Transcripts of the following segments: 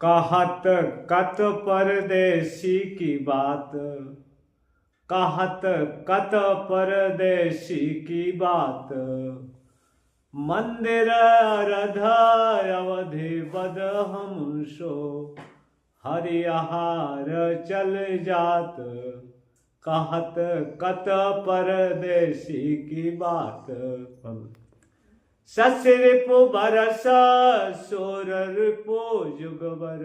कहत कत परदेसी की बात, कहत कत परदेसी की बात। मंदिर रध अवधि बद हम सो, हरिहार चल जात। कहत कत परदेसी की बात। सस्य रिपु बरस सोर रिपु जुगबर,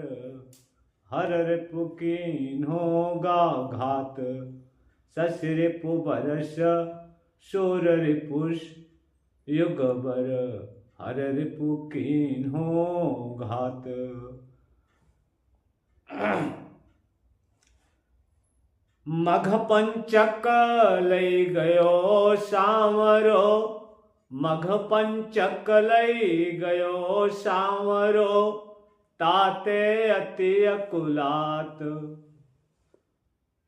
हर रिपु कीन्होगा घात। सस्य रिपु बरस सोर रिपुष युगबर, हर रिपु कीन्हो घात। मघ पंचक लई गयो सांवरो, मघ पंचक लई गयो सांवरो। ताते अति अकुलात,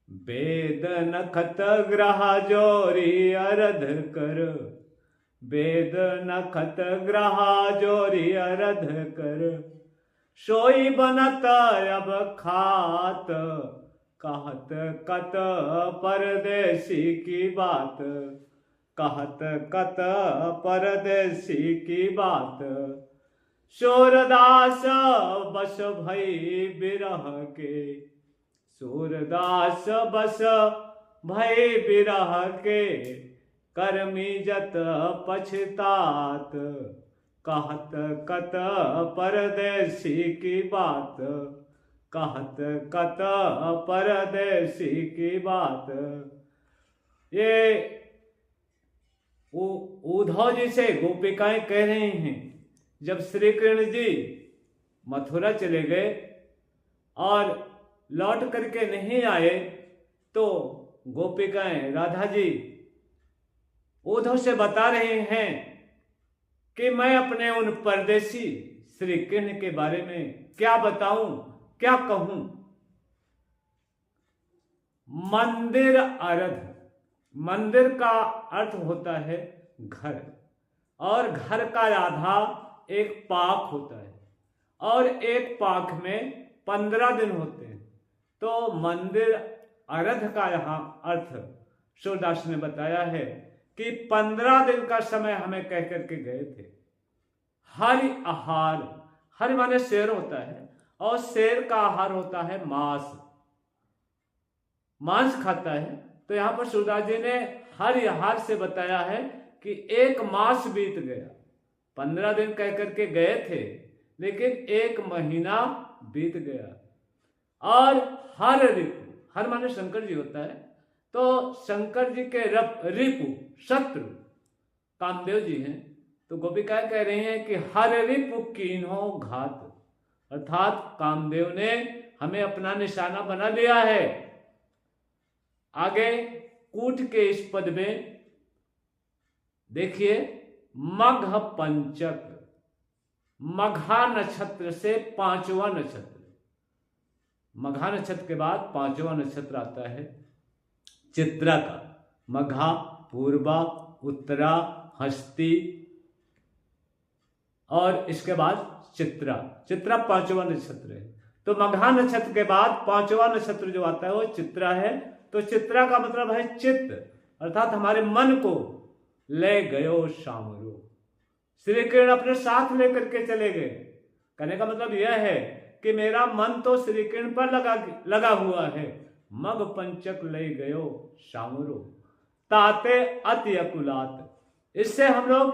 वेद नखत ग्रह जोरी अरध कर। वेद नखत ग्रह जोरी अरध कर, सोई बनत अब खात। कहत कत परदेसी की बात, कहत कत परदेसी की बात। सूरदास बस भई बिरह के, सूरदास बस भई बिरह के। कर्मी जत पछतात, कहत कत परदेसी की बात। कहत कत परदेसी की बात। ये उद्धव जी से गोपिकाएं कह रही हैं, जब श्री कृष्ण जी मथुरा चले गए और लौट करके नहीं आए, तो गोपिकाएं राधा जी उद्धव से बता रहे हैं कि मैं अपने उन परदेसी श्री कृष्ण के बारे में क्या बताऊं, क्या कहूं। मंदिर अर्ध, मंदिर का अर्थ होता है घर, और घर का आधा एक पाक होता है, और एक पाक में 15 दिन होते हैं। तो मंदिर अर्ध का यहाँ अर्थ सूरदास ने बताया है कि 15 दिन का समय हमें कह करके गए थे। हरि आहार, हरि माने शेर होता है, और शेर का आहार होता है मांस, मांस खाता है। तो यहां पर सूरदास जी ने हरि आहार से बताया है कि एक मास बीत गया। 15 दिन कह करके गए थे, लेकिन एक महीना बीत गया। और हर रिपु, हर माने शंकर जी होता है, तो शंकर जी के रिपु शत्रु कामदेव जी हैं। तो गोपिकाएं कह रही हैं कि हर रिपु कीन्हो घात, अर्थात कामदेव ने हमें अपना निशाना बना लिया है। आगे कूट के इस पद में देखिए, मघ पंचक, मघा नक्षत्र से 5वां नक्षत्र, मघा नक्षत्र के बाद 5वां नक्षत्र आता है चित्रा का। मघा, पूर्वा, उत्तरा, हस्ती, और इसके बाद चित्रा। चित्रा 5वां नक्षत्र है। तो मघा नक्षत्र के बाद 5वां नक्षत्र जो आता है वो चित्रा है। तो चित्रा का मतलब है चित्त, अर्थात हमारे मन को ले गयो सांवरो। श्री कृष्ण अपने साथ लेकर के चले गए। कहने का मतलब यह है कि मेरा मन तो श्री कृष्ण पर लगा हुआ है। मग पंचक ले गयो सांवरो, ताते अति अकुलात। इससे हम लोग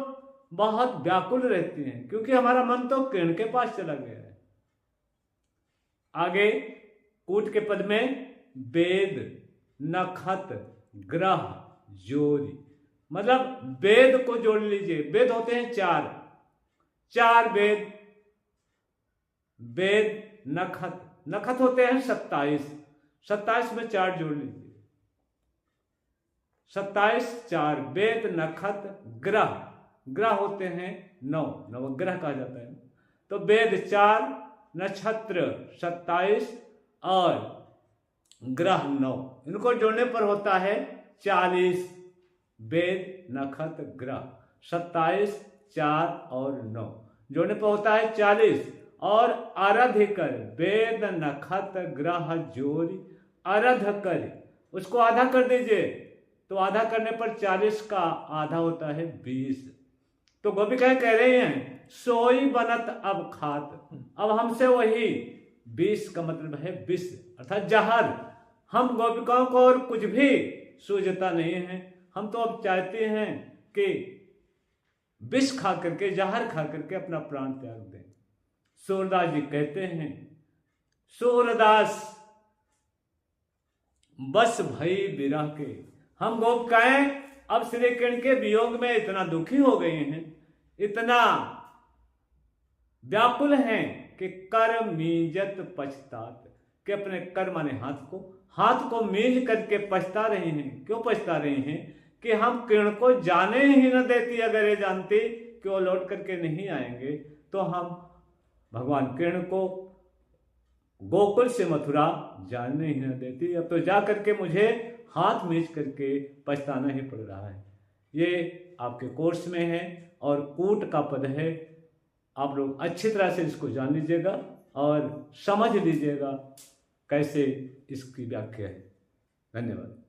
बहुत व्याकुल रहते हैं, क्योंकि हमारा मन तो कृष्ण के पास चला गया है। आगे कूट के पद में वेद, नखत, ग्रह, जोरी, मतलब वेद को जोड़ लीजिए। वेद होते हैं 4 वेद। वेद, नखत, नखत होते हैं 27 में 4 जोड़ लीजिए। 27 4 वेद, नखत, ग्रह, ग्रह होते हैं 9, नवग्रह कहा जाता है। तो वेद 4, नक्षत्र 27 और ग्रह 9, इनको जोड़ने पर होता है 40। वेद, नखत, ग्रह 27, 4 और 9 जोड़ने पर होता है 40। और आराध्य कर, वेद नखत ग्रह जोरी आराध कर, उसको आधा कर दीजिए। तो आधा करने पर 40 का आधा होता है 20। तो गोपिकाएं कह रही हैं सोई बनत अब खात, अब हमसे वही 20 का मतलब है विष अर्थात जहर। हम गोपिकाओं को और कुछ भी सूझता नहीं है, हम तो अब चाहते हैं कि विष खा करके, जहर खा करके अपना प्राण त्याग दें। सूरदास जी कहते हैं, सूरदास बस भई विरह के, हम गोपिकाएं अब श्री कृष्ण के वियोग में इतना दुखी हो गए हैं, इतना व्याकुल हैं कि कर मीजत पछतात, कि अपने कर माने हाथ को मीज करके पछता रहे हैं। क्यों पछता रहे हैं? कि हम कृष्ण को जाने ही न देती, अगर ये जानती कि वो लौट करके नहीं आएंगे तो हम भगवान कृष्ण को गोकुल से मथुरा जाने ही न देती। अब तो जा करके मुझे हाथ मीच करके पछताना ही पड़ रहा है। ये आपके कोर्स में है और कूट का पद है। आप लोग अच्छी तरह से इसको जान लीजिएगा और समझ लीजिएगा कैसे इसकी व्याख्या है। धन्यवाद।